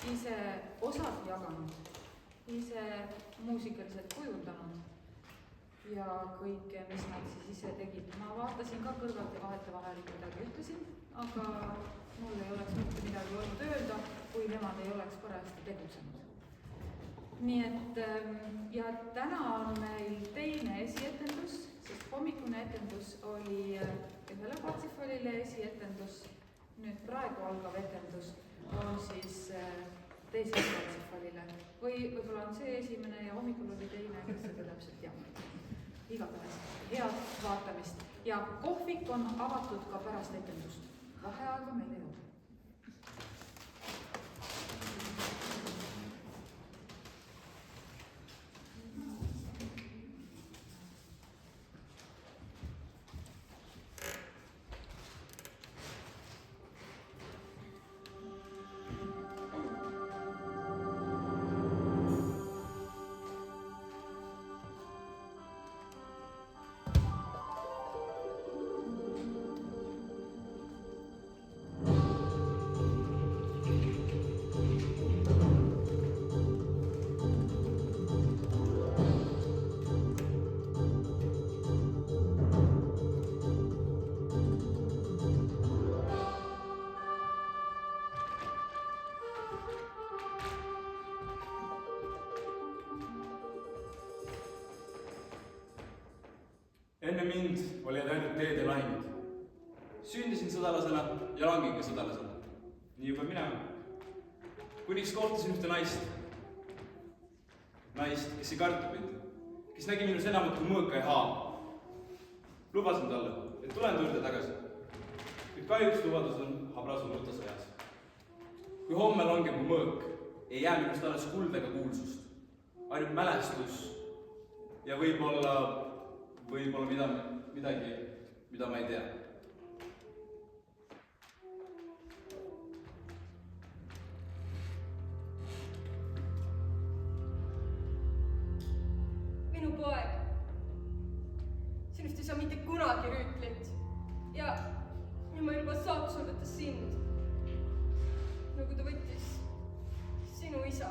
ise osad jaganud, ise muusikaliselt kujundanud ja kõike, mis nad siis ise tegid. Ma vaatasin ka kõrvalt ja vahetevahel midagi ütlesin, aga mul ei oleks mitte midagi olnud öelda, kui nemad ei oleks parajasti tegutsenud. Nii et ja täna on meil teine esietendus, sest hommikune etendus oli ühele Parsifalile esietendus. Nüüd praegu algav etendus on siis teisele Parsifalile. Või võib-olla on see esimene ja hommikul oli teine, kes seda täpselt teab. Igatahes head vaatamist. Ja kohvik on avatud ka pärast etendust. Vaheaega meil ei ole. Enne mind olid ainult teed ja lahingud. Sündisin sõdalasena ja langin ka sõdalasena. Nii juba mina. Kuniks kohtasin ühte naist. Naist, kes ei kartnud mind, kes nägi minus enamat kui mõõka ja haa. Lubasin talle, et tulen juurde tagasi. Kuid kahjuks lubadus on habrasu nutas ajas. Kui homme langeb mu mõõk, ei jää minust alles kuld ega kuulsust. Ainult mälestus ja võib-olla midagi, mida ma ei tea. Minu poeg. Sinust ei saa mitte kunagi rüütlit. Ja ma juba saatsuletas sind. Nagu ta võttis sinu isa.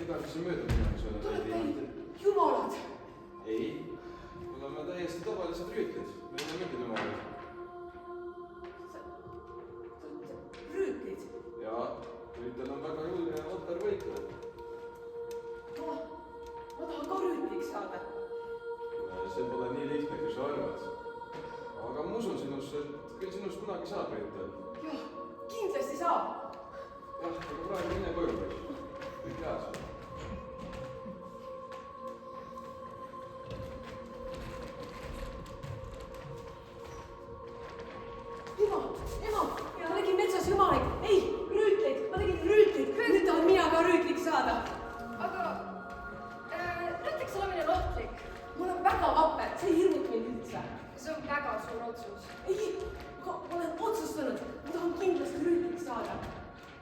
Kas see mööda minema sulle? Tulete jumalad! Ei, me oleme täiesti tavalised rüütlid. Me ei ole mingid jumalad. Rüütlid? Jaa, rüütel on väga julge ja otar võitleda. Ma tahan ka rüütliks saada. See pole nii lihtne, kui sa arvad. Aga ma usun sinusse, et küll sinust kunagi saab rüütel. Jah, kindlasti saab. Jah, aga praegu mine koju. Kõik hea sulle. ema, ma tegin metsas jumalaid. Ei, rüütleid, ma tegin rüütleid. Nüüd tahan mina ka rüütliks saada. Aga rüütliks olemine on ohtlik. Ma olen väga vapper, see ei hirmuta mind üldse. See on väga suur otsus. Ei, aga ma olen otsustanud, ma tahan kindlasti rüütliks saada.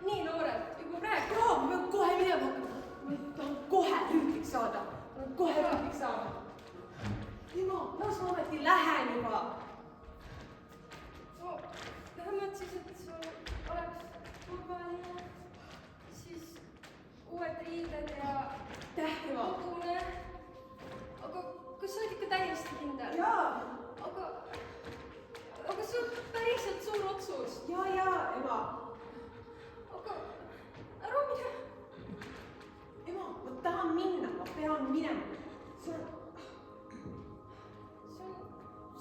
Nii noorelt, juba praegu? Jaa, ma pean kohe minema hakkama. Ma tahan kohe rüütliks saada. Ma tahan kohe rüütliks saada. Ema, las ma ometi lähen juba. No, ma mõtlesin, et sul oleks turvaline, siis uued riided ja kodune. Aga kas sa oled ikka täiesti kindel? Jaa. Aga see on päriselt suur otsus. Jaa, ema. Aga ära mine. Ema, ma tahan minna, ma pean minema.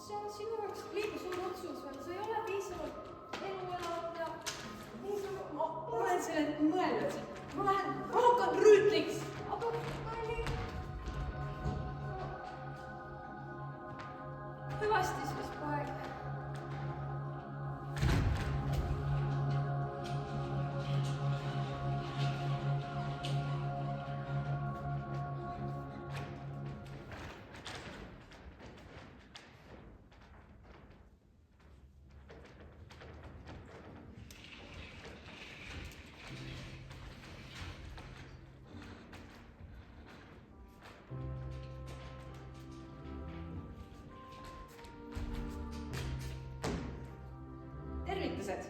See on sinu jaoks liiga suur otsus veel, sa ei ole piisavalt elu elanud ja niisama. Ma olen selle mõelnud. Ma lähen rohkem rüütliks. Aga Kalli. Hüvasti siis poeg. Tervitused.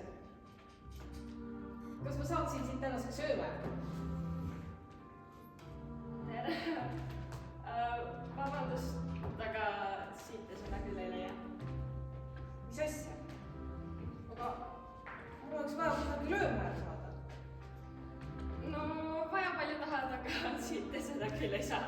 Kas ma saaksin sind tänaseks sööma? Tere. Vabandust, aga siit seda küll ei leia. Mis asja? Aga mul oleks vaja kusagil lööma ära saada. No, vaja palju tahad, aga siit seda küll ei saa.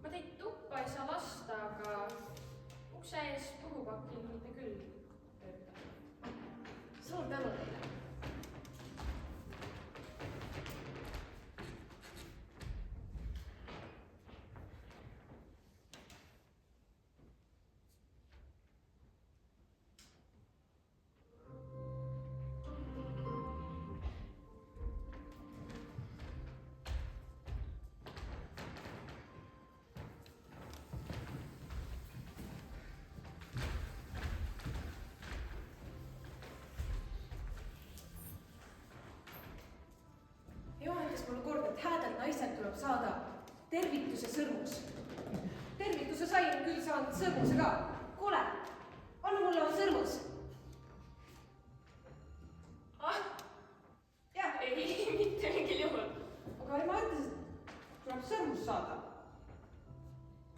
Ma teid tuppa ei saa lasta, aga ukse ees puhupakil mitte küll tööta. Suur tänu teile. Mulle kord, et häädelt naistelt tuleb saada tervituse sõrmus. Tervituse sain küll saanud sõrmuse ka. Kuule, anna mulle on sõrmus. Jah, ei, mitte mingil juhul. Aga ma ütlesin, et tuleb sõrmus saada.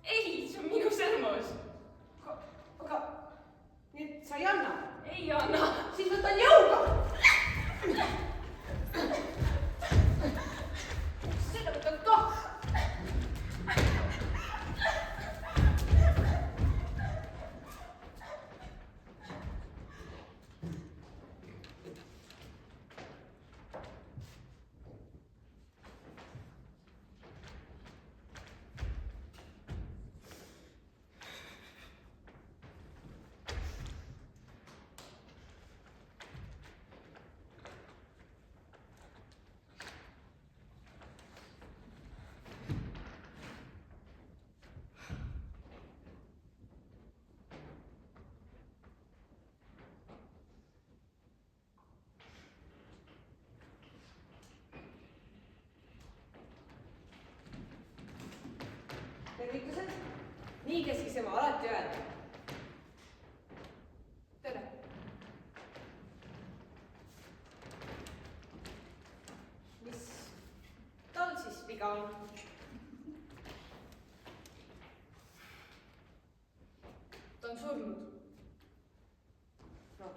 Ei, see on minu sõrmus. Aga nii et sa ei anna? Ei anna. Siis võtan jõuga. tervitused, nii keskis ema alati öelda. tere. mis tal siis viga on? ta on surnud. no,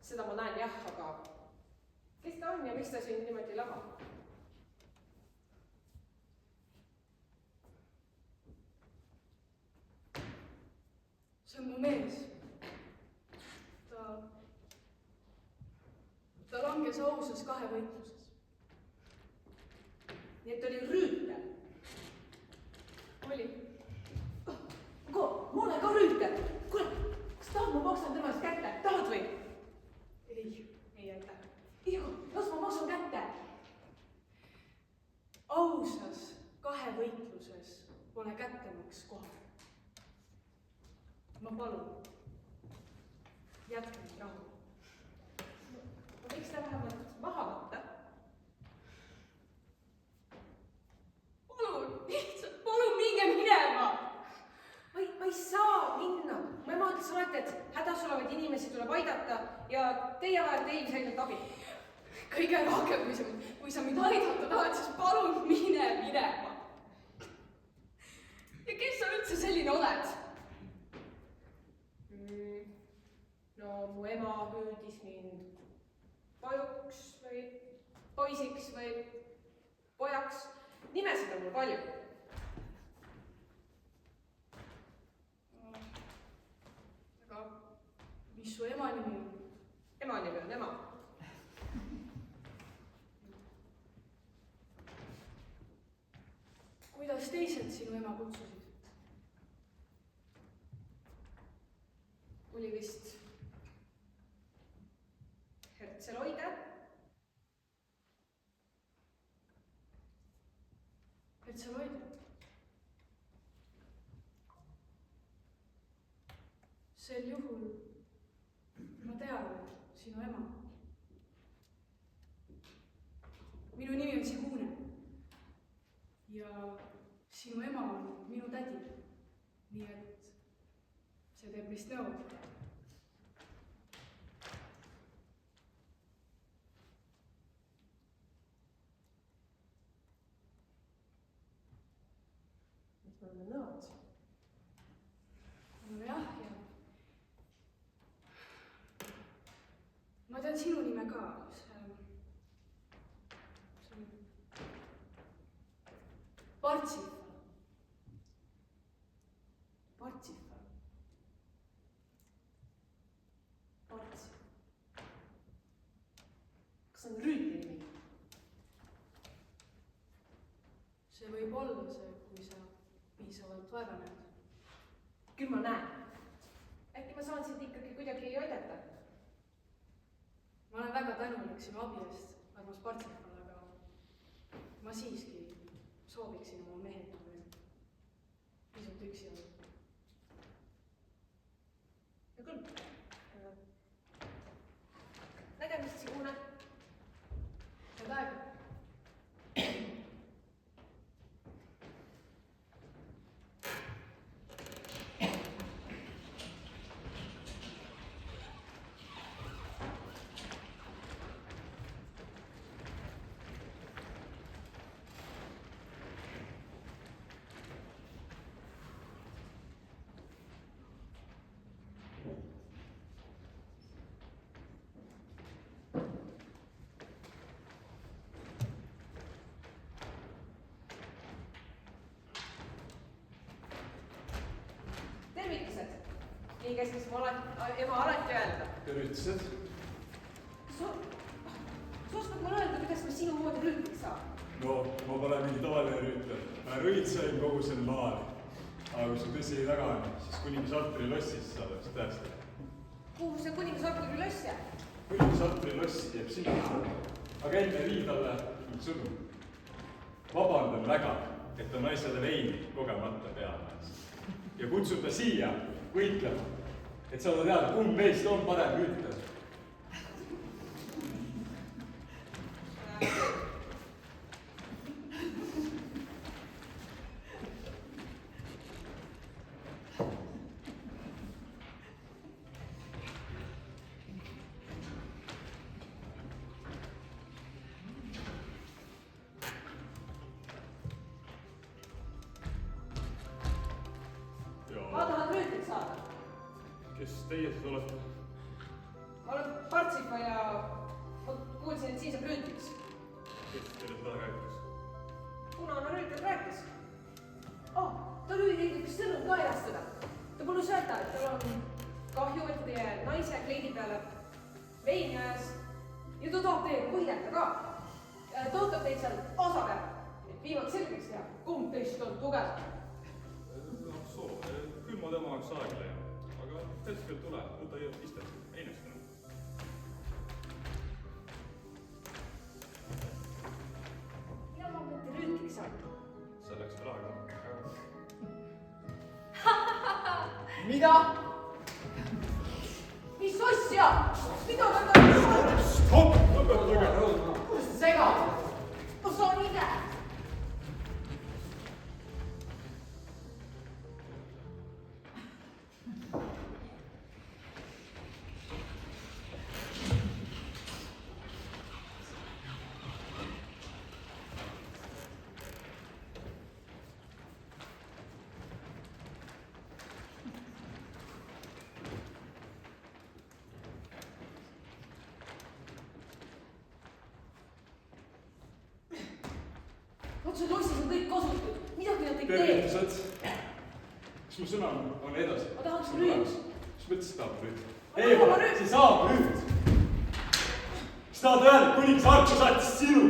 seda ma näen jah, aga kes ta on ja miks ta siin niimoodi labab? see on mu mees. ta langes ausas kahevõitluses. nii et oli rüütel. oli. ma olen ka rüütel. kuule, kas tahad, ma maksan tema eest kätte? Tahad või? ei aitäh. Igo, las ma maksan kätte. ausas kahevõitluses pole kättemaks kohal. ma palun, jätke mind rahu. ma võiks ta vähemalt maha võtta. palun, lihtsalt palun minge minema. ma ei saa minna. mu ema ütles alati, et hädas olevaid inimesi tuleb aidata ja teie vajate ilmselgelt abi. kõige rohkem, kui sa mind aidata tahad, siis palun mine minema. ja kes sa üldse selline oled? no mu ema hüüdis mind pojuks või poisiks või pojaks. nimesid on mul palju. aga mis su ema nimi on? ema nimi on ema. kuidas teised sinu ema kutsusid? oli vist Hertseloide. Hertseloide. sel juhul ma tean sinu ema. minu nimi on Sigune ja sinu ema on minu tädi. nii et see teeb vist nõu. mis me oleme nõud? nojah, ja ma tean sinu nime ka. see on Parsifal. Parsifal. Parts. kas see on rüütli nimi? see võib olla see, kui sa piisavalt vaeva näed. küll ma näen. äkki ma saan sind ikkagi kuidagi aidata? ma olen väga tänulik sinu abi eest, armas Parsifal, aga ma siiski sooviksin oma mehega veel pisut üksi olla. hea küll. nägemist, Sigune. head aega. tervitused. nii keskis mu ema alati öelda. tervitused. kas sa oskad mulle öelda, kuidas ma sinu moodi rüütliks saan? no, ma pole mingi tavaline rüütel. ma rüütsain kogu selle maali. aga kui sul tõsi taga on, siis kuningas Arturi lossis saad ennast tõestada. kuhu see kuningas Arturi loss jääb? kuningas Arturi loss jääb sinna. aga enne vii talle üks sõnum. vabandan väga, et ta naisele veini kogemata peale ajas. ja kutsub ta siia võitlema, et saada teada, kumb meist on parem rüütel. kes teie siis olete? ma olen Partsipa ja ma kuulsin, et siin saab rüütliks. Kes teile seda rääkis? Punane rüütel rääkis. Oh, ta lüüdi üks sõnum ka edastada. Ta palus öelda, et tal on kahju, et teie naise kleidi peale vein jääs ja ta tahab teiega võidelda ka. Ta ootab teid seal osa peal, et viimaks selgeks teha, kumb teist on tugev. Ah soo, küll ma tema jaoks aega leian. Aga hetkel tule, võta istet, einestame. Mina ma mõtlen rüütliks saada. See läks veel aega. mida? Mis asja? Mida ta on? Stopp! Lõpetage! Kus sa segad? Ma saan ise. Otse lossis on kõik kasutud. Midagi nad ei tee. Tervitused! Mis mu sõna on edasi? Ma tahaks rüüt. Mis mõttes tahab rüüt? Ma tahan rüüt. See saab rüüt! Mis tahad öelda, kuningas Arto saatis sinu?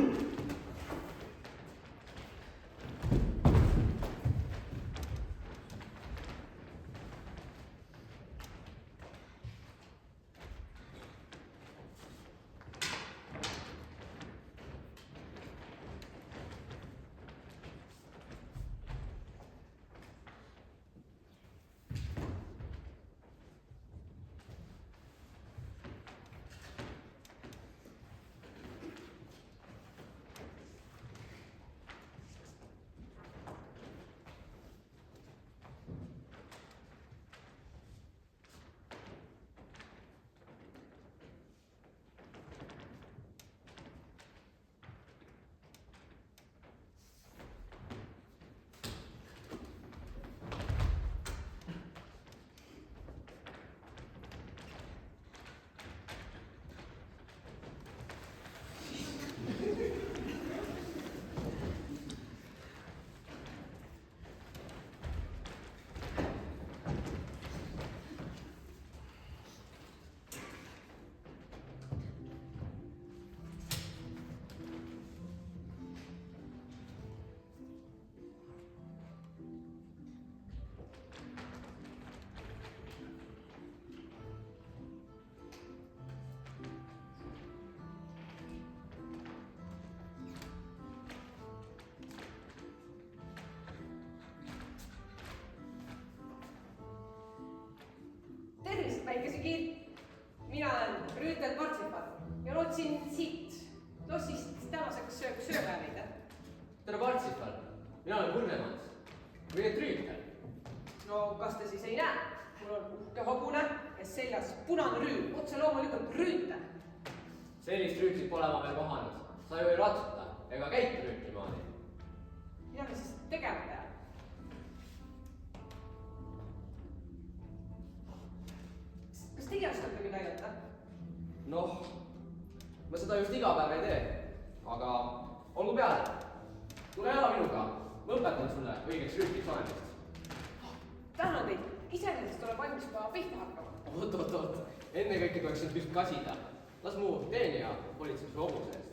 Tervist, väikesekiir. Mina olen rüütel Partsipal ja lootsin siit lossist tänaseks sööma leida. tere Partsipal, mina olen Kurnemans. või et rüütel. No kas te siis ei näe? Mul on uhke hobune ja seljas punane rüül, otse loomulikult rüütel. sellist rüütlit pole ma veel kohanud. sa ju ei ratsuta ega käitu rüütlimaani. Mida me siis tegema peame? Kas teie oskate mind aidata? noh, ma seda just iga päev ei tee. aga olgu peale. tule ela minuga, ma õpetan sulle õigeks rüütliks olemist. Tänan teid, iseenesest olen valmis juba pihta hakkama. oot, ennekõike tuleks sind just kasida. las mu teenija hoolitseb su hobuse eest.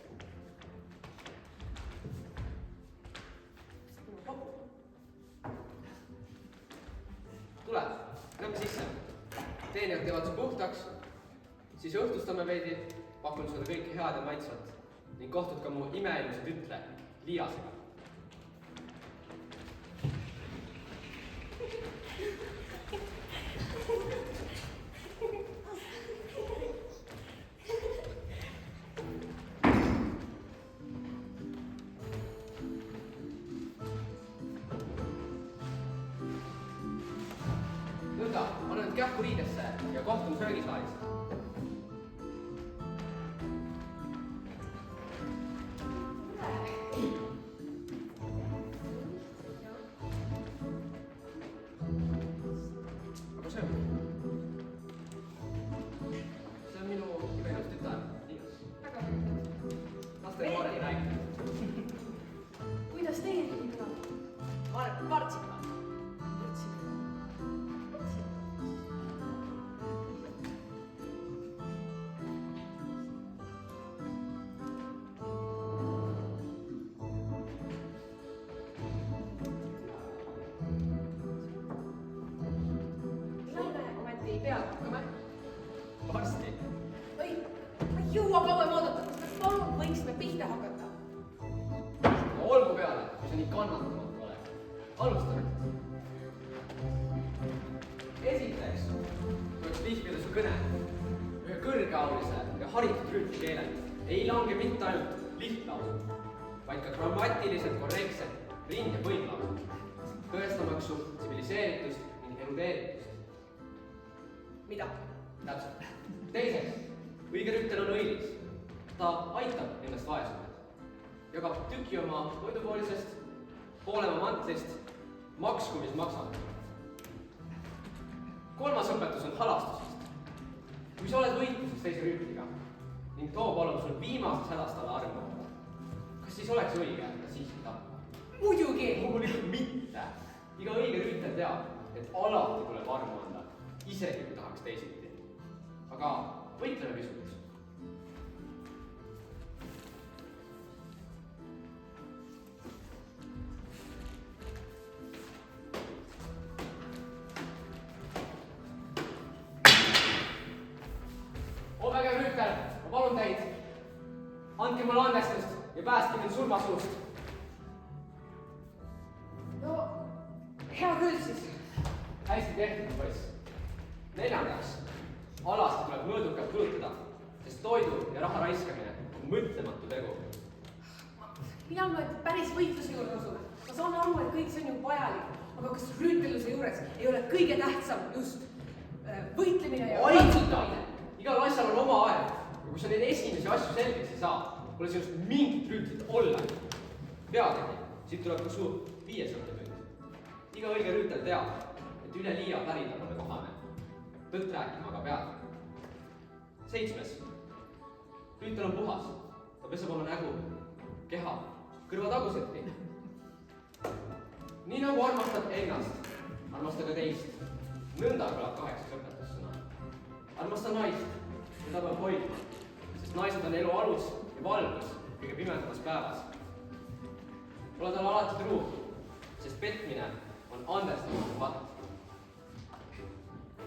tule, lähme sisse. teenijad teevad su puhtaks, siis õhtustame veidi, pakun sulle kõike head ja maitsvat ning kohtud ka mu imeilusa tütre, Liasega. nõnda, anna nüüd kähku riidesse ja kohtume söögisaalis. aga söö. peale hakkame? varsti. ma ei jõua kauem oodata, kas me palun võiksime pihta hakata? No olgu peale, kui sa nii kannatamatu oled. Alustame. Esiteks tuleks vihkida su kõne ühe kõrgeaulise ja haritud rütmi keele. Ei lange mitte ainult lihtlaused, vaid ka grammatiliselt korrektsed rind- ja põimlaused, tõestamaks su tsiviliseeritust ning erudeeritust. Mida? Täpselt. Teiseks, õige rüttel on õilis. Ta aitab ennast vaesunud. Jagab tüki oma toidupoolisest, poole oma mantlist, maksku, mis maksab. Kolmas õpetus on halastusest. Kui sa oled võitluses teise rütliga ning too palub sul viimases hädas talle armu anda, kas siis oleks õige ta siiski tappa? Muidugi! Loomulikult mitte. Iga õige rüütel teab, et alati tuleb armu anda, isegi kui tahaks teisiti. Aga võitleme pisut. Vägev rüütel, ma palun teid. Andke mulle andestust ja päästke mind surmasuust. No, hea küll siis. Hästi tehtud, poiss. Neljandaks, alasti tuleb mõõdukalt kulutada, sest toidu ja raha raiskamine on mõtlematu tegu. Millal me päris võitluse juurde asume? Ma saan aru, et kõik see on ju vajalik, aga kas rüüteluse juures ei ole kõige tähtsam just võitlemine ja ratsutamine? Igal asjal on oma aeg ja kui sa neid esimesi asju selgeks ei saa, pole sinust mingit rüütlit olla. Peadegi, siit tuleb ka su 5. õppetund. Iga õige rüütel teab, et üle liia pärida pole kohane. Tõtt rääkima aga pead. 7. Rüütel on puhas. Ta peseb oma nägu, keha, kõrvataguseti. Nii nagu armastad ennast, armasta ka teist. Nõnda kõlab 8. õpetussõna. Armasta naist, mida peab hoidma, sest naised on elu alus ja valgus kõige pimendamas päevas. Ole talle alati truu, sest petmine on andestamatu patt.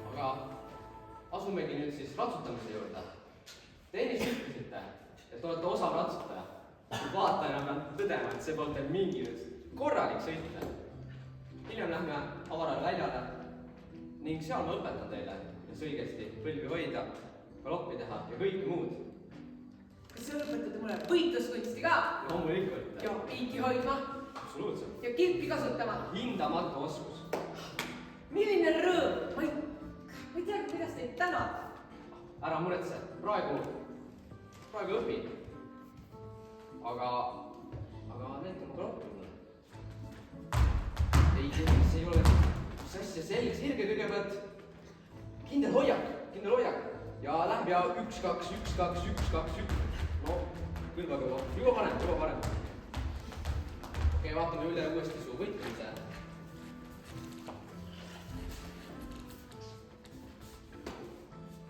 Aga asumegi nüüd siis ratsutamise juurde. Te ennist ütlesite, et olete osav ratsutaja. Vaatajana pean tõdema, et see poolt teil mingi nüüd korralik sõitja. Hiljem lähme avarale väljale ning seal ma õpetan teile, kuidas õigesti põlvi hoida, galoppi teha ja kõike muud. Kas sa õpetad mulle võitluskunsti ka? Loomulikult. Ja piiki hoidma? Absoluutselt. Ja kilpi kasutama? Hindamatu oskus. Milline rõõm! Ma ei tea, kuidas teid tänada. Ära muretse, praegu õpin. Aga näita mu galoppi mulle. Ei, see ei ole mis asja selge, sirge kõigepealt. Kindel hoiak. Ja läheb ja 1, 2, 1, 2, 1, 2, 1. No, kõva. Juba parem. Okei, vaatame üle uuesti su võitlemise.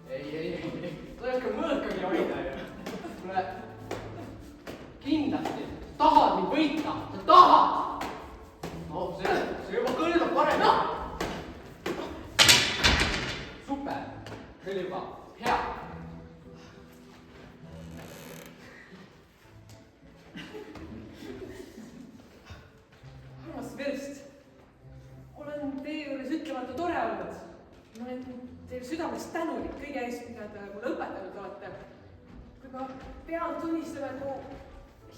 Ei. Ta ei hakka mõõkagi hoida ju. Kuule, kindlasti. Tahad mind võita? Sa tahad? No, see juba kõlbab parem. No! Super. See oli juba hea. Armas Verst, olen teie juures ütlemata tore olnud. Ma olen teile südamest tänulik kõige eest, mida te mulle õpetanud olete. Aga pean tunnistama, et mu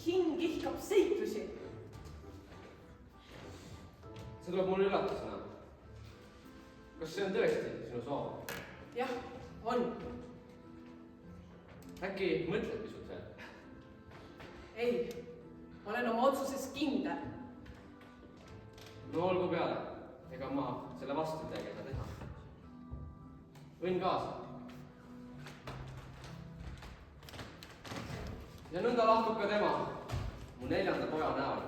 hing ihkab seiklusi. See tuleb mulle üllatusena. Kas see on tõesti sinu soov? Jah, on. Äkki mõtled pisut veel? Ei, ma olen oma otsuses kindel. No olgu peale. Ega ma selle vastu midagi ei saa teha. Õnn kaasa. Ja nõnda lahkub ka tema, mu 4. poja näol.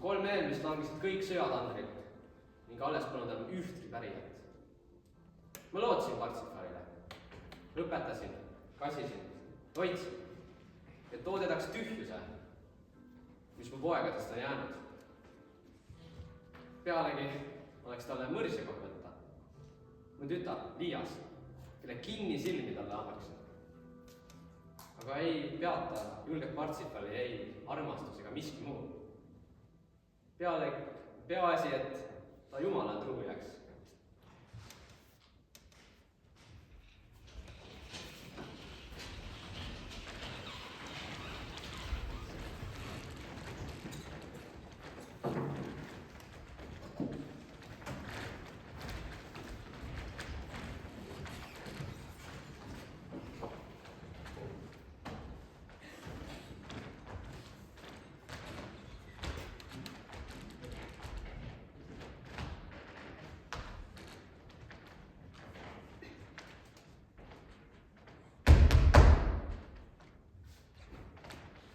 3 eelmist langisid kõik sõjatandrilt ning alles polnud enam ühtki pärijat. Ma lootsin Parsifalile. Õpetasin, kasisin, hoidsin, et too teedaks tühjuse, mis mu poegadest on jäänud. Pealegi oleks talle mõrsi koht võtta. mu tütar Liias, kelle kinnisilmi talle annaksin. aga ei peata julget Partsifali ei armastus ega miski muu. Peaasi, et ta Jumalale truu jääks.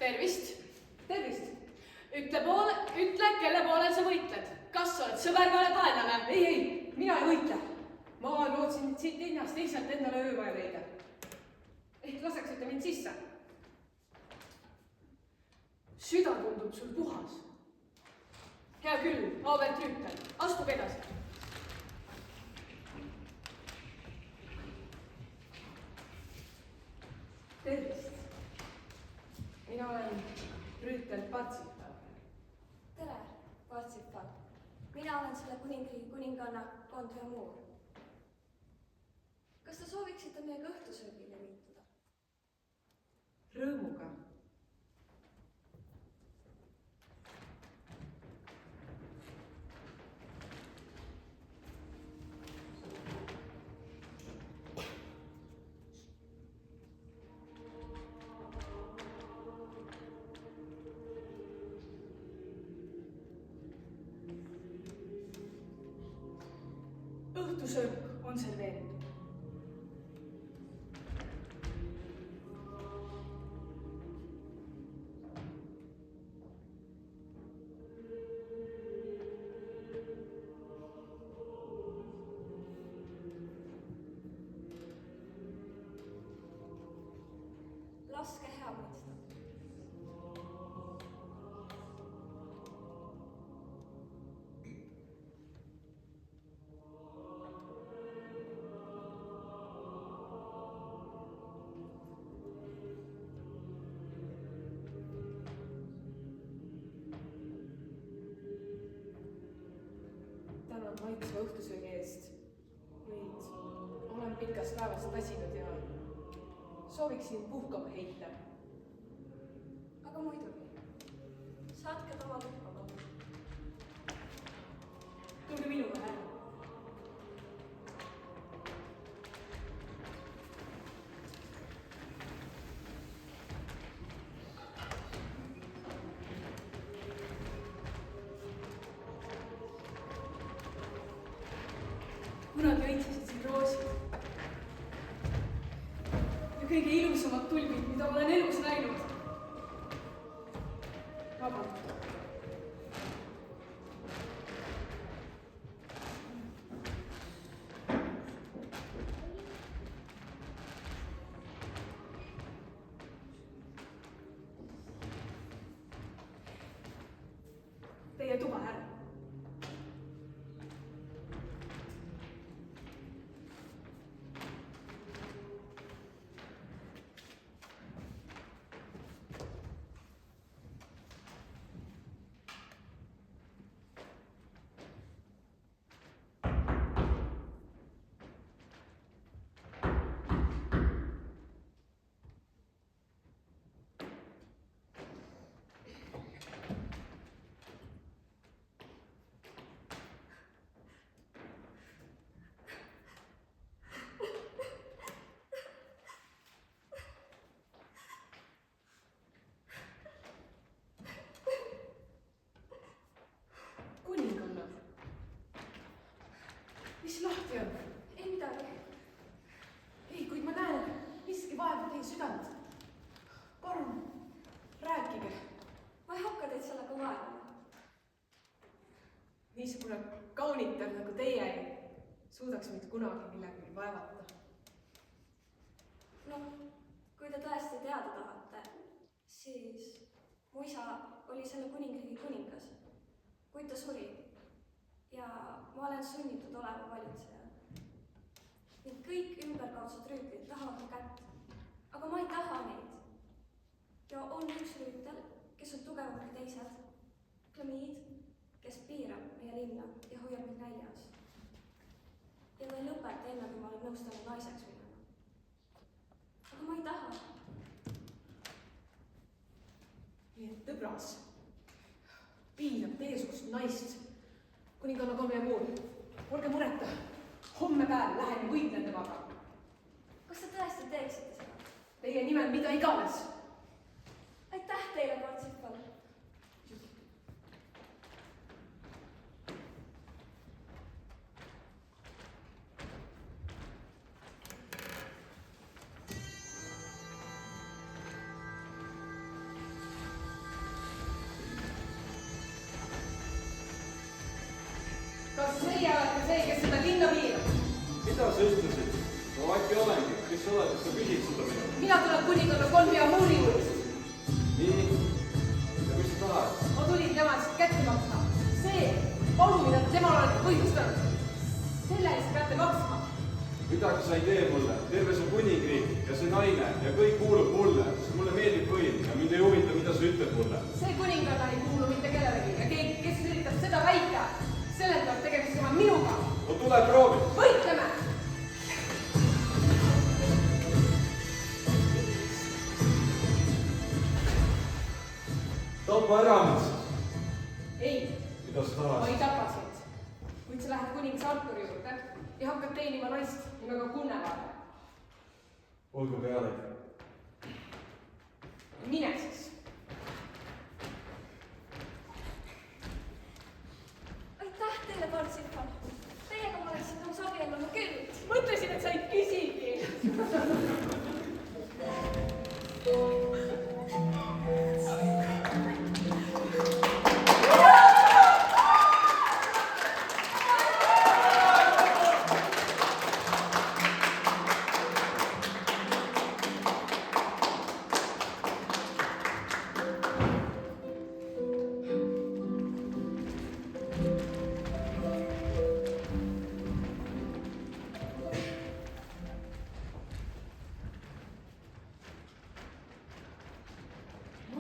Tervist! Tervist! Ütle, kelle poolel sa võitled. Kas sa oled sõber või oled vaenlane? Ei, mina ei võitle. Ma lootsin siit linnast lihtsalt endale öövaja leida. Ehk laseksite mind sisse? Süda tundub sul puhas. Hea küll, auväärt Rüütel, astuge edasi. Tervist! Mina olen Rüütel Patsifal. Tere, Patsifal. Mina olen selle kuningriigi kuninganna Gondre Moor. Kas te sooviksite meiega õhtusöögile liituda? Rõõmuga. Õhtusöök on serveeritud. Laske hea mõista. Tänan maitsva õhtusöögi eest, kuid olen pikast päevast väsinud ja sooviksin puhkama heita. Aga muidugi, saatke ta oma tuppa. Tulge minuga, härra. Kunagi õitsesid siin roosid ja kõige ilusamad tulbid, mida olen elus näinud. Vabandust. Teie tuba, härra. Kuninganna. Mis lahti on? Ei midagi. Ei, kuid ma näen, et miski vaevab teie südant. Palun, rääkige. Ma ei hakka teid sellega vaenama. Niisugune kaunitar nagu teie ei suudaks mind kunagi millegagi vaevata. Noh, kui te tõesti teada tahate, siis mu isa oli selle kuningriigi kuningas, kuid ta suri ja ma olen sunnitud olema valitseja. ning kõik ümberkaudsed rüütlid tahavad mu kätt. aga ma ei taha neid. ja on üks rüütel, kes on tugevam kui teised. Glamiid, kes piirab meie linna ja hoiab mind näljas. ja ta ei lõpeta enne, kui ma olen nõus talle naiseks minema. aga ma ei taha. nii et tõbras, piinab teesugust naist, kuninganna Konveamuur. Olge mureta, homme päev lähen ja võitlen temaga. kas te tõesti teeksite seda? Teie nimel mida iganes. aitäh teile, Parsifal. Kas teie olete see, kes seda linna piirab? Mida sa ütlesid? No äkki olengi, kes sa oled, et sa küsid seda minu? Mina tulen kuninganna Konveamuuri juurest. Nii, ja mis sa tahad? Ma tulin tema eest kätte maksma. See palu, mida te temal olete põhjustanud, selle eest peate maksma. Midagi sa ei tee mulle, terve see kuningriik ja see naine ja kõik kuulub mulle, sest mulle meeldib võim ja mind ei huvita, mida sa ütled mulle. See kuninganna ei kuulu mitte kellelegi ja keegi, kes üritab seda väita, sellel tuleb tegemist teha minuga. No tule proovi! Võitleme! Tapa ära mind! Ei, Mida sa ma tahad? ei tapa sind. Kuid sa lähed kuningas Arturi juurde ja hakkad teenima naist nimega Gunnevaare. Olgu peale. Mine siis. aitäh teile, Parsifal. Teiega ma oleksin nõus abielluma küll. Mõtlesin, et sa ei küsigi.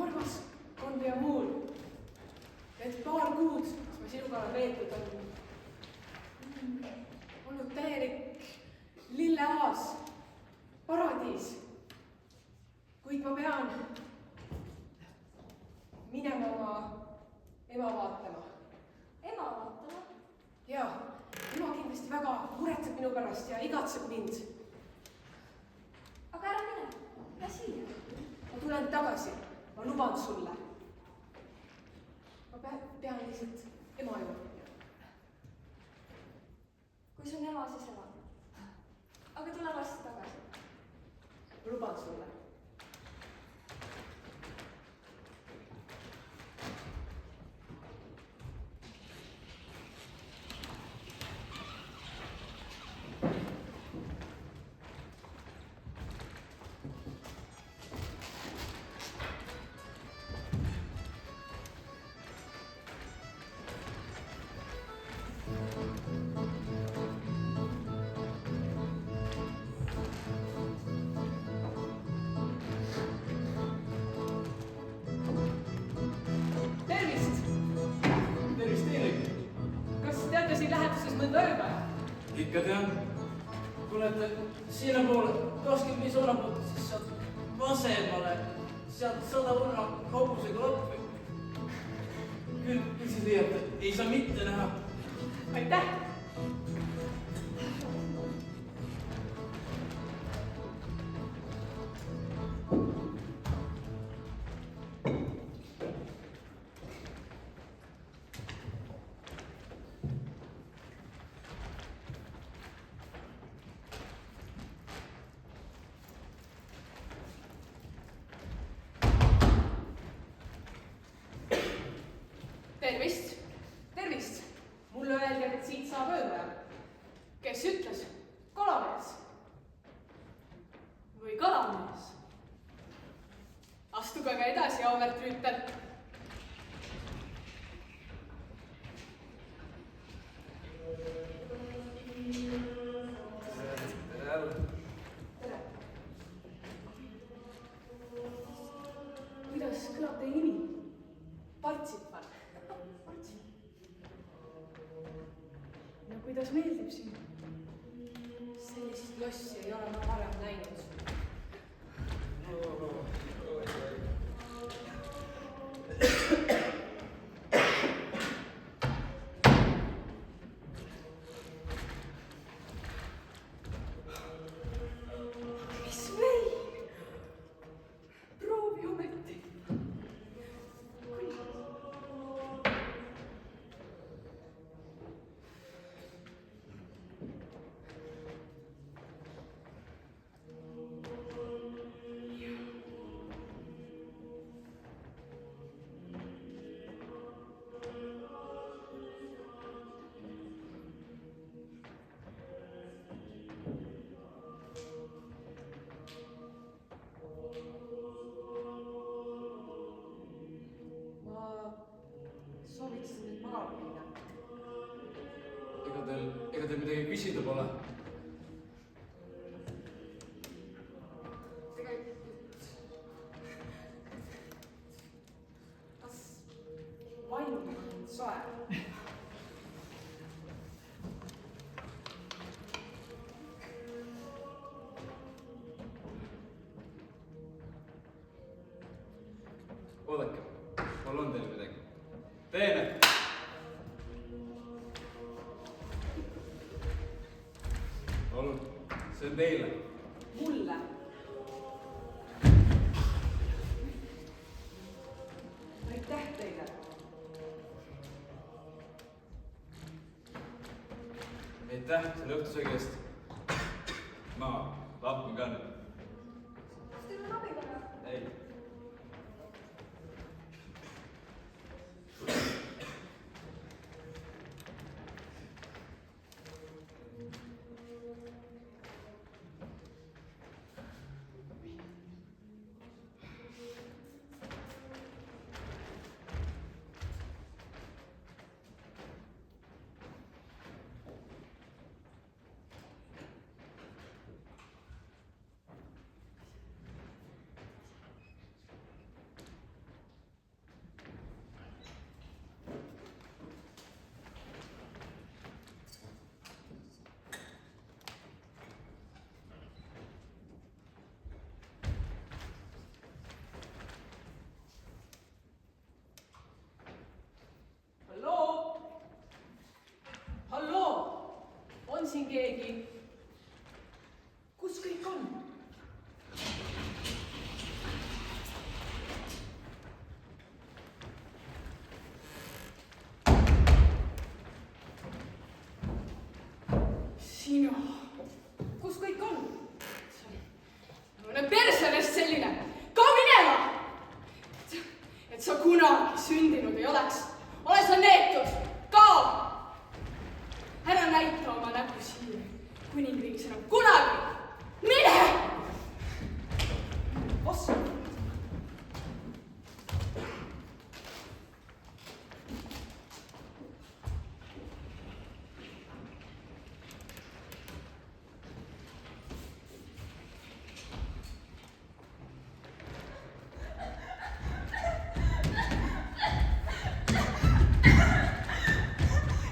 Armas Konveamuur, need paar kuud, mis ma sinuga olen veetnud, on olnud täielik lilleaas, paradiis. Kuid ma pean minema oma ema vaatama. ema vaatama. Jaa, ema kindlasti väga muretseb minu pärast ja igatseb mind. aga ära mine, jää siia. Ma tulen tagasi, ma luban sulle. Ma pean lihtsalt ema juurde. kui sul on ema, siis ema. aga tule varsti tagasi. Ma luban sulle. Tervist! Tervist teile! Kas teate siin läheduses mõnda ööpäeva? Ikka tean. Tulete sinnapoole 25 osapoolta, siis sealt vasemale, sealt 100 võrra hobusega appi. Küll siis leiate, ei saa mitte näha. Aitäh! Tervist! Tervist! Mulle öeldi, et siit saab ööpäev. Kes ütles? Kalamees. Või kalamees. Astuge aga edasi, auväärt rüütel. kuidas meeldib siin? Sellist lossi ei ole ma varem näinud. mis vein? Proovi ometi. Sooviksin nüüd magama minna. Ega teil midagi küsida pole? Tegelikult, kas vaimud on soe? Oodake, mul on teile midagi. Teene! Palun, see on teile. Mulle. Aitäh teile. Aitäh selle õhtusöögi eest. Ma lahkun ka nüüd. kas teil on abi vaja? Ei. Halloo? On siin keegi? Kus kõik on? sina. Kus kõik on? Mõne persemeest selline. Ka minema! Et sa kunagi sündinud ei oleks. Ole sa neetud. Kao! Ära näita oma näpu siia. Kuningriigis enam kunagi. Mine! Ossa.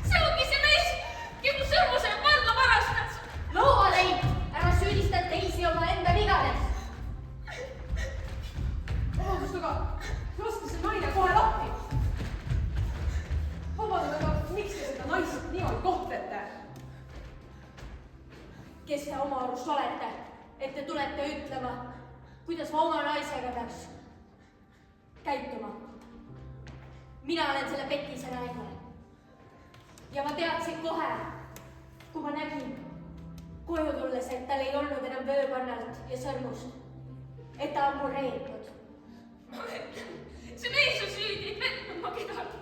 See ongi see mees, kes mu sõrmuse valla varastas. Loaleid, ära süüdista teisi omaenda vigades. Vabandust, aga laske see naine kohe lahti. Vabandust, aga miks te seda naist niimoodi kohtlete? Kes te oma arust olete, et te tulete ütlema, kuidas ma oma naisega peaks käituma? Mina olen selle petise naine. Ja ma teadsin kohe, kui ma nägin koju tulles, et tal ei olnud enam vöökannalt ja sõrmust, et ta on mul reetnud. See mees on süüdi, ei petnud ma kedagi.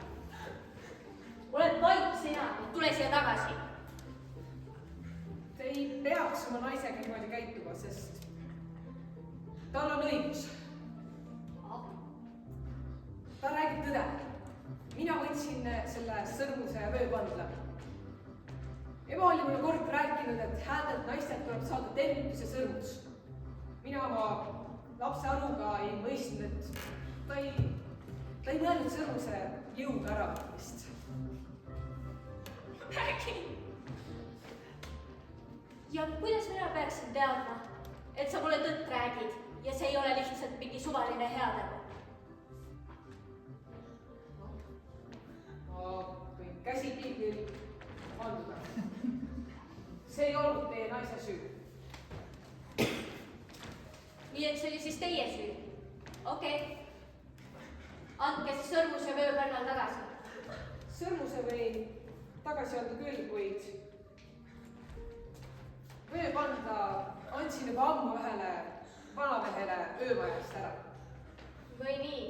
Oled vait sina, tule siia tagasi. Te ei peaks oma naisega niimoodi käituma, sest tal on õigus. Ta räägib tõde. Mina võtsin selle sõrmuse ja vöökandla. Ema oli mulle kord rääkinud, et häädelt naistelt tuleb saada tervitus ja sõrmus. Mina oma lapse aruga ei mõistnud, et ta ei mõelnud sõrmuse jõuga äravõtmist. Räägi. ja kuidas mina peaksin teadma, et sa mulle tõtt räägid ja see ei ole lihtsalt mingi suvaline heategu? ma võin käsi piiblil anda. See ei olnud teie naise süü. Nii et see oli siis teie süü? Okei. Andke siis sõrmus ja vööpärnal tagasi. Sõrmuse võin tagasi anda küll, kuid vööpanda andsin juba ammu ühele vanamehele öömajast ära. Või nii?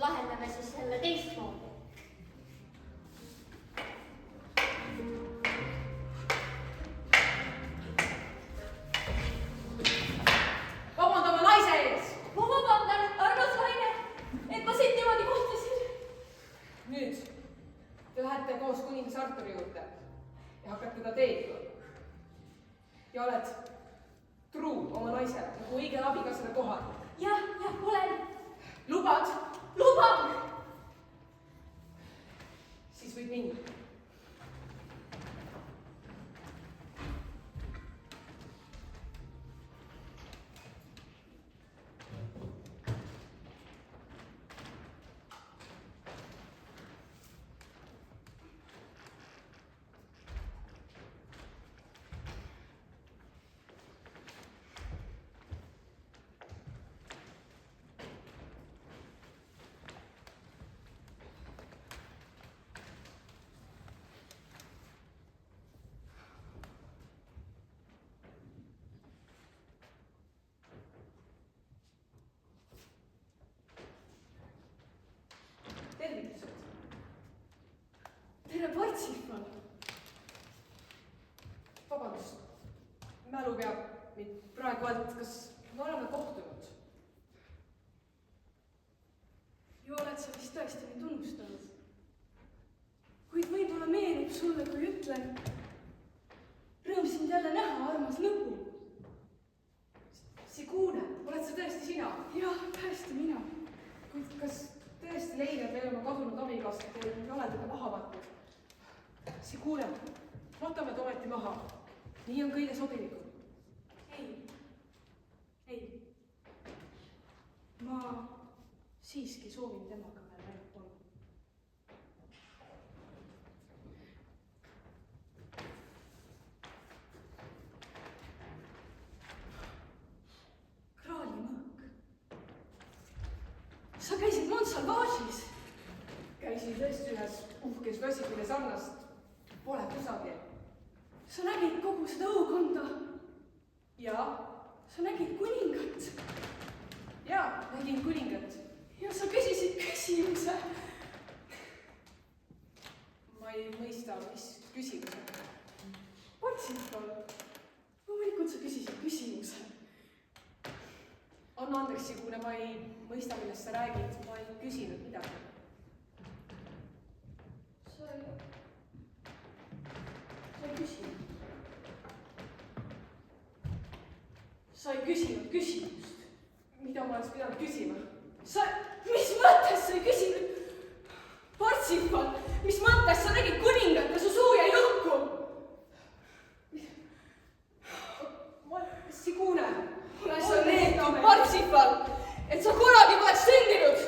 Lahendame siis selle teistmoodi. Vabandame naise ees! Ma vabandan, armas naine, et ma sind niimoodi kohtlesin. Nüüd te lähete koos kuningas Arturi juurde ja hakkate teda teenima. Ja oled truu oma naisele, nagu õige abikaasale kohal. Jah, olen. Lubad? Luban! Siis võid minna. Tervitused. Tere, Parsifal! Vabandust, mälu peab mind praegu alt, kas me oleme kohtunud? Ju oled sa vist tõesti mind unustanud. Kuid võib-olla meenub sulle, kui ütlen, rõõm sind jälle näha, armas lõbu. Sigune, oled sa tõesti sina? Jah, tõesti mina. Kuid kas tõesti leiad veel oma kadunud abikaasat ja ei ole teda maha matnud? Sigune, matame ta ometi maha. Nii on kõige sobilikum. Ei. Ma siiski soovin temaga veel ainult olla. Kraalimõõk. Sa käisid Montsalvage'is? Käisin tõesti ühes uhkes klassis, mille sarnast pole kusagil. Sa nägid kogu seda õukonda? Ja? Sa nägid kuningat? Ja, nägin kuningat. Ja sa küsisid küsimuse? Ma ei mõista, mis küsimuse. Parsifal, loomulikult sa küsisid küsimuse. Anna andeks, Sigune, ma ei mõista, millest sa räägid. Ma ei küsinud midagi. Sa ei küsinud küsimust. Mida ma oleks pidanud küsima? Mis mõttes sa ei küsinud? Parsifal, mis mõttes sa nägid kuningat ja su suu jäi lukku? Sigune, Sa neetud, Parsifal, et sa kunagi poleks sündinud.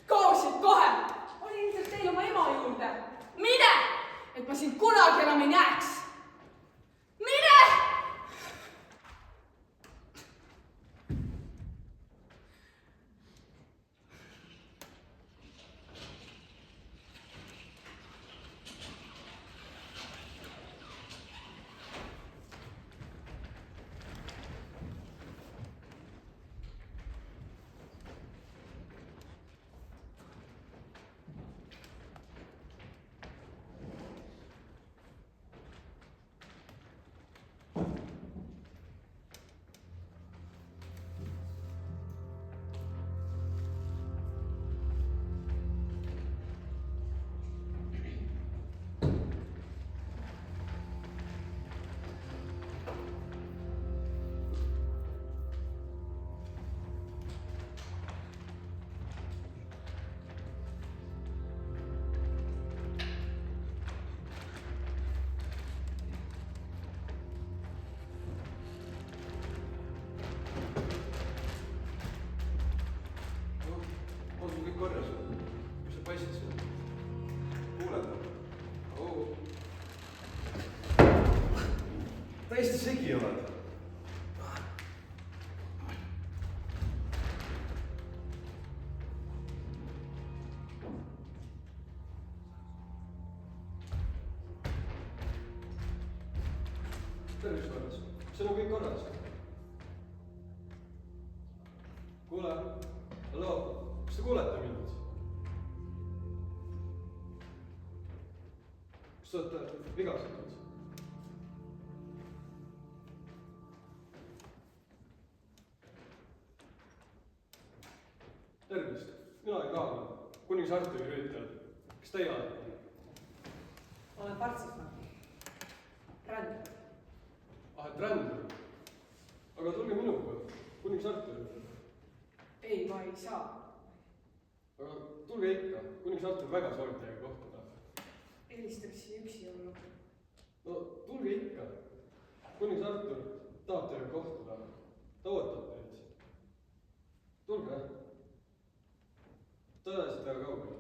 Kaosid kohe. Oli ilmselt teil oma ema juurde. Mine, et ma sind kunagi enam ei näeks. Mine! täiesti segi oled. tervist korras, see on kõik korras. Kuule, halloo, kas te kuulete mind? Kas te olete vigastatud? Tervist, mina olen Kaan, kuningas Arturi rüütel. Kes teie olete? olen Partsimaa. Ränd. Et rändur. Aga tulge minuga, kuningas Artur. ei, ma ei saa. Aga tulge ikka, kuningas Artur väga soovib teiega kohtuda. Eelistaks siin üksi olla. No tulge ikka, kuningas Artur tahab teiega kohtuda. Ta ootab teid. Tulge. Ta edasi väga kaugel.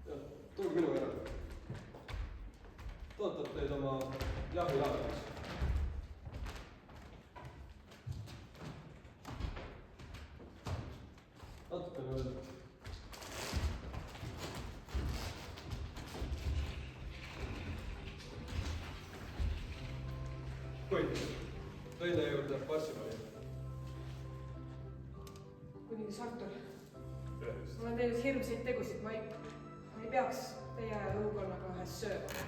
Jah, tulge minu järele. Ta ootab teid oma jahilaagris. Natukene veel. Koit, tõin teie juurde Partsimaali. kuningas Artur, tervist. ma olen teinud hirmsaid tegusid, ma ei peaks teie õukonnaga ühes sööma.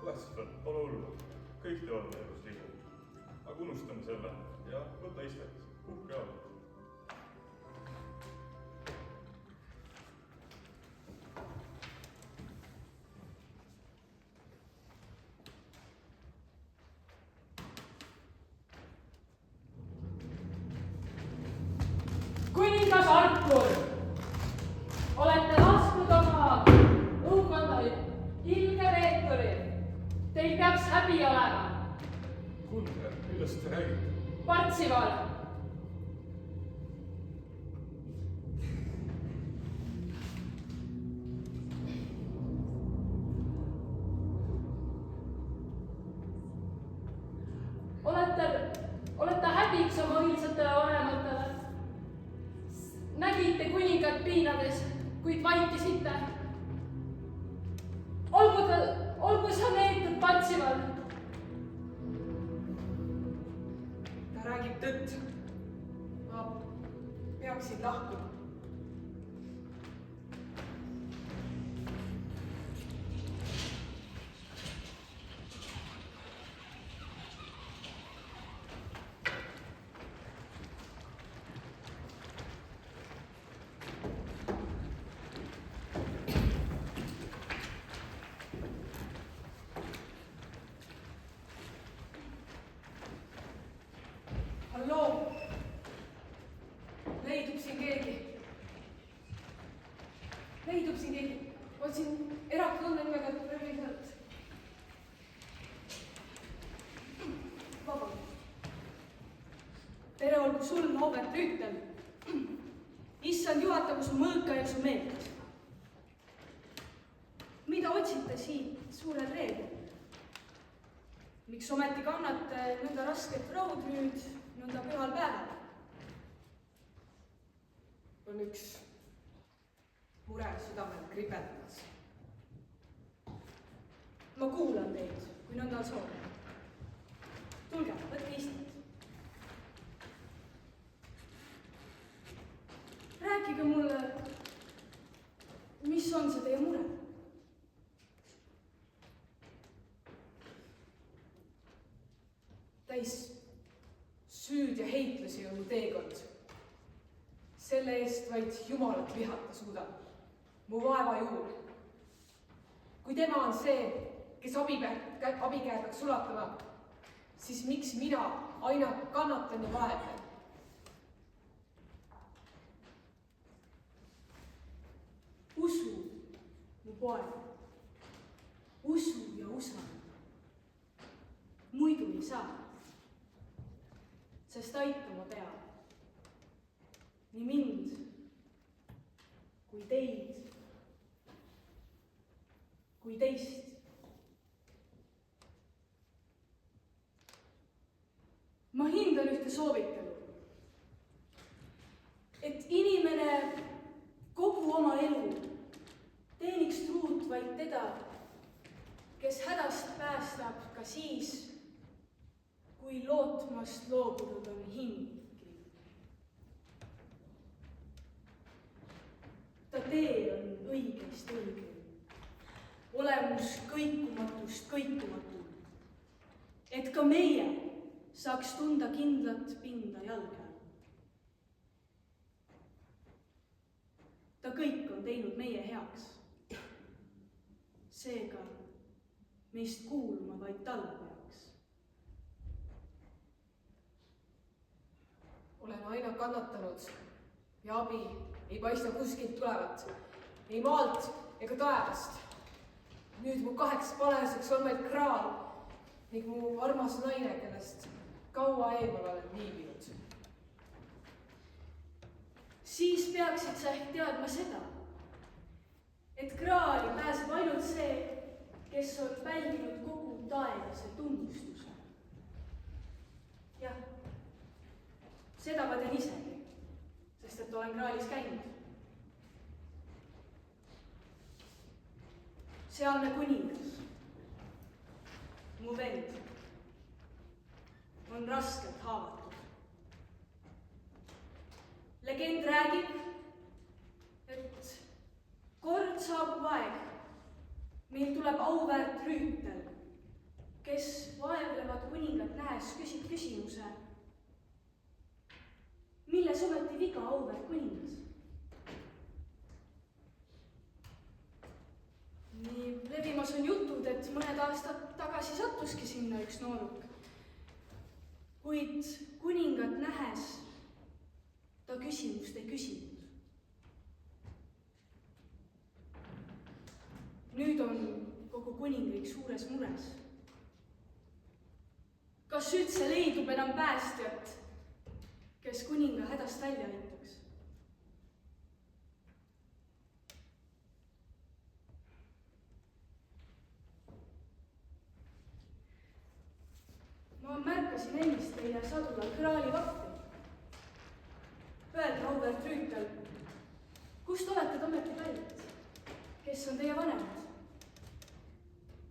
Westford, pole hullu. kõik teevad elus vigu. aga unustame selle ja võta istet. Uhke olla. kuningas Artur, olete lasknud oma õukonda ilge reeturi. Teil peaks häbi olema. kuulge, millest te räägite? Partsimaal. olete häbiks oma õilsatele vanematele. Nägite kuningat piinades, kuid vaikisite. olgu see neetud Partsimaal. ta räägib tõtt. ma peaksin lahkuma. halloo, leidub siin keegi? otsin erakonda nimega Revisalt. vabandust. tere olgu sul, auväärt rüütel. issand juhatagu su mõõka ja su meelt. mida otsite siit suurel reedel? miks ometi kannate nõnda rasket raudrüüd nõnda pühal päeval? on üks mure südamel kribeldas. ma kuulan teid, kui nõnda soovite. tulge, võtke istet. rääkige mulle, mis on see teie mure? täis süüd ja heitlusi on mu teekond. selle eest vaid Jumalat vihata suudan. mu vaeva juur. kui tema on see, kes abikäe peaks ulatama, siis miks mina aina kannatan ja vaevlen? usu, mu poeg. usu ja usalda. muidu ei saa. sest aitama peab nii mind kui teid kui teist. soovitelu, et inimene kogu oma elu teeniks truud vaid teda, kes hädast päästab ka siis, kui lootmast loobunud on hinggi. Ta tee on õigest õige, olemus kõikumatust kõikumatul, et ka meie saaks tunda kindlat pinda jalge all. Ta kõik on teinud meie heaks, seega meist kuulma vaid talle peaks. Olen aina kannatanud ja abi ei paista kuskilt tulevat, ei maalt ega taevast. Nüüd mu kaheks paleseks on vaid kraal ning mu armas naine, kellest kaua eemal olen viibinud. Siis peaksid sa ehk teadma seda, et kraali pääseb ainult see, kes on pälvinud kogu taevase tunnustuse. Jah, seda ma teen isegi, sest et olen kraalis käinud. Sealne kuningas, mu vend, on raskelt haavatud. Legend räägib, et kord saabub aeg, meil tuleb auväärt rüütel, kes vaevlevad kuningat nähes küsib küsimuse, milles ometi viga auväärt kuningas? Nii levimas on jutud, et mõned aastad tagasi sattuski sinna üks nooruk, kuid kuningat nähes ta küsimust ei küsinud. Nüüd on kogu kuningriik suures mures. Kas üldse leidub enam päästjat, kes kuninga hädast välja aitaks? Ma märkasin ennist teie sadulal kraali vappi. Öelge, auväärt rüütel, kust olete te ometi pärit? Kes on teie vanemad?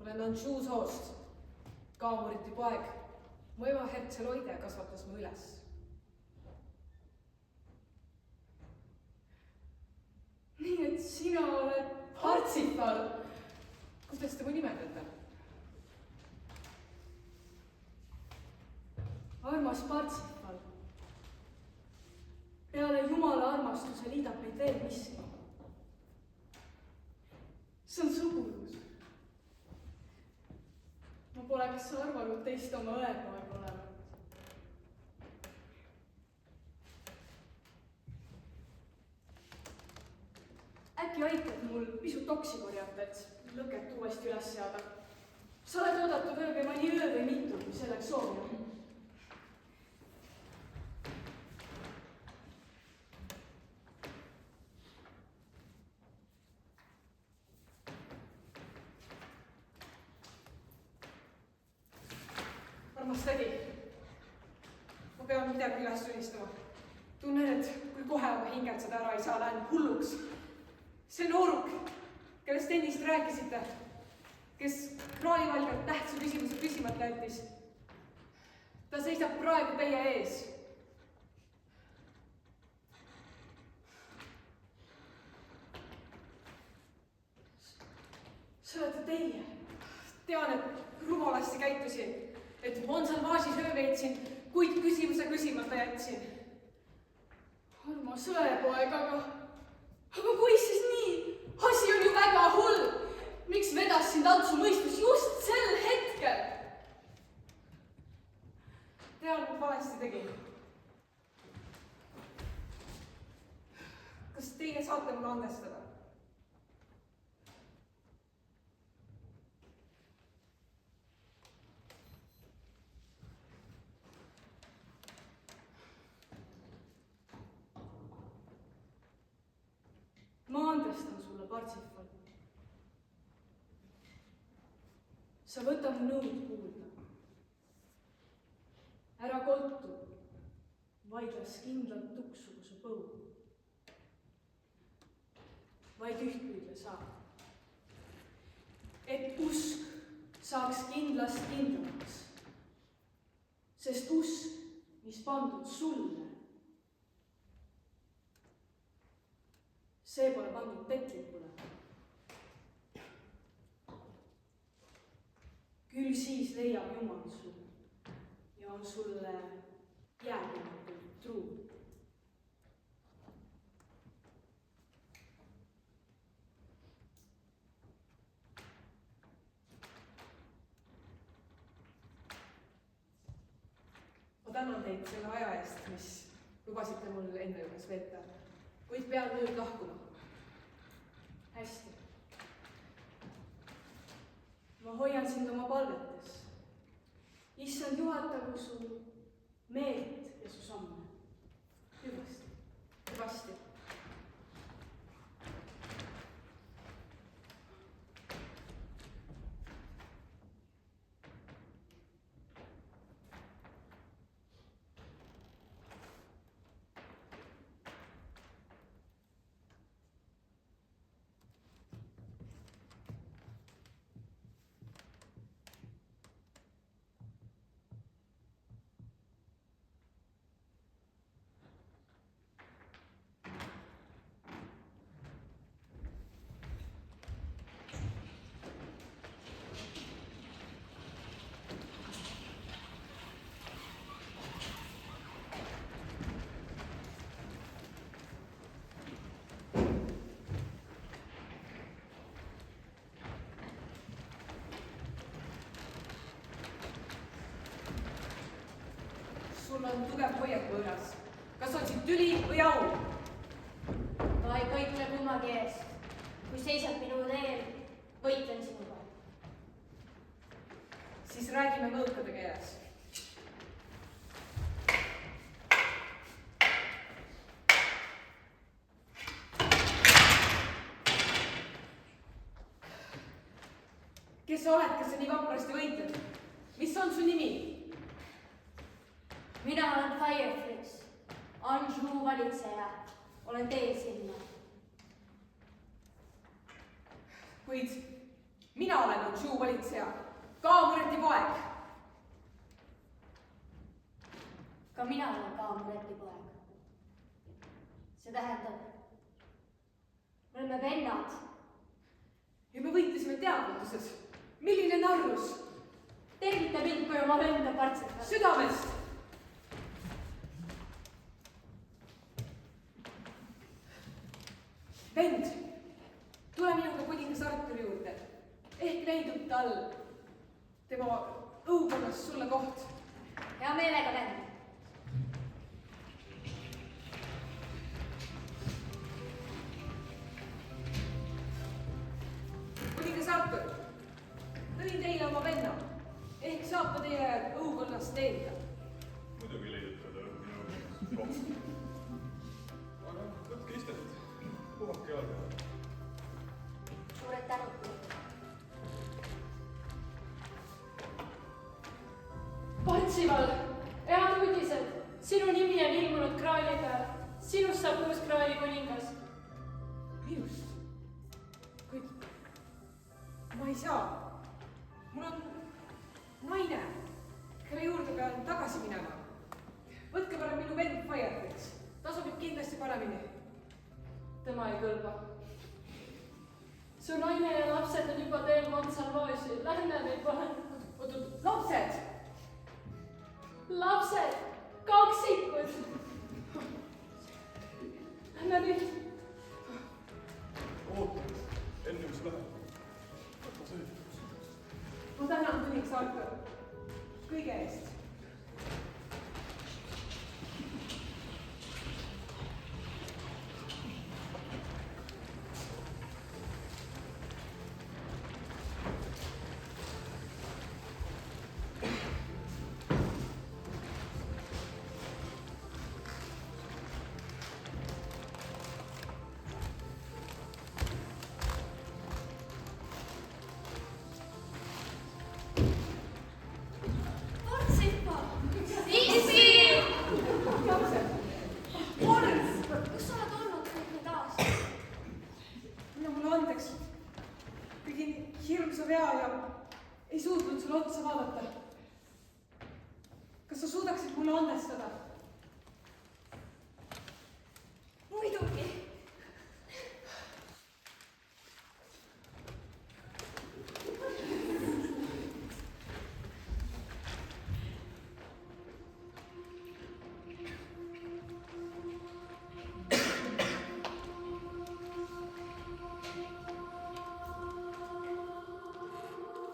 Olen Anjou soost, Kaamuriti poeg. Mu ema Hertseloide kasvatas mu üles. Nii et sina oled Parsifal! Kuidas te mu nimedate? armas Parsifal. Peale Jumala armastuse liidab meid veel miski. See on sugulus. Ma poleks arvanud teist oma õepoeg olevat. Äkki aitad mul pisut oksi korjata, et lõket uuesti üles seada? Sa oled oodatud ööga mõni öö või mitu, kui selleks soovib. Armas tädi, ma pean midagi üles tunnistama. Tunnen, et kui kohe oma hingetseda ära ei saa, lähen hulluks. See nooruk, kellest ennist rääkisite, kes kraalivalgalt tähtsa küsimuse küsimata jättis, ta seisab praegu teie ees. See olete teie. Tean, et rumalasti käitusin, et Monsalvaažis öö veetsin, kuid küsimuse küsimata jätsin. Armas õepoeg, aga kui siis nii? Asi on ju väga hull. Miks vedas sind Antsu mõistus just sel hetkel? Tean, et valesti tegin. Kas teie saate mulle andestada? Ma andestan sulle, Parsifal. Sa võta mu nõud kuulda. Ära koltu hoiaks kindlalt tuksuguse põu. Vaid ühtpidi saab. Et usk saaks kindlast kindlamaks. Sest usk, mis pandud sulle, see pole pandud petlikule. Küll siis leiab Jumal sulle ja on sulle jäägimatult truu. Ma tänan teid selle aja eest, mis lubasite mul enda juures veeta, kuid pean nüüd lahkuma. Hästi. Ma hoian sind oma palvetes. Issand juhatagu su meelt ja su samme. Hüvasti. Hüvasti. Sul on tugev hoiak võõras. Kas on siit tüli või au? Ma ei võitle kummagi eest. Kui seisad minu teel, võitlen sinuga. Siis räägime mõõkade keeles. Kes sa oled, kes sa nii vaprasti võitled? Mis on su nimi? Mina olen Fireflies, Anjou valitseja. Olen teel sinna. Kuid mina olen Anjou valitseja, Kaamureti poeg. Ka mina olen Kaamureti poeg. See tähendab, me oleme vennad. Ja me võitlesime teadmatuses. Milline narrus? Tervita mind kui oma venda partsetab. Südamest! Vend, tule minuga kuningas Arturi juurde. Ehk leidub tal tema õukonnas sulle koht. Hea meelega, vend. Kuningas Artur, tõin teile oma venna. Ehk saab ta teie õukonnas teenida. Muidugi leidub ta minu koht. Aga võtke istet. Puhake jalga. Suured tänud. Partsival, head uudised. Sinu nimi on ilmunud kraali peal. Sinust saab uus kraali kuningas. Minust? Kuid ma ei saa. Mul on naine, kelle juurde pean tagasi minema. Võtke parem minu vend Fireflies. Ta sobib kindlasti paremini. Tema ei kõlba. Su naine ja lapsed on juba teel Montsalvaasi. Lähme neid vahel. Oot, lapsed! Lapsed! Kaksikud! Lähme nüüd. Oota, enne mis läheb. Võta see. Ma tänan kuningas Artur kõige eest. Portsi! hirmsa vea ja ei suutnud sulle otsa vaadata. Kas sa suudaksid mulle andestada? muidugi.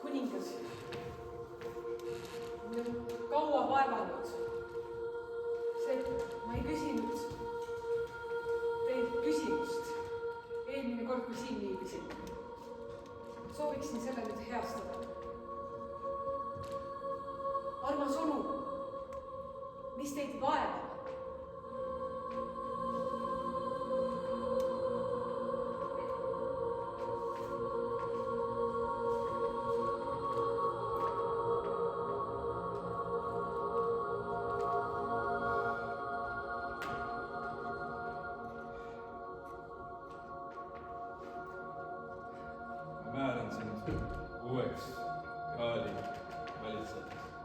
Kuningas, kaua vaevanud. Ma ei küsinud teilt küsimust eelmine kord, kui siin viibisin. Sooviksin selle nüüd heastada. Armas onu, mis teid vaevab? Ma määran sind uueks kraali valitsejaks.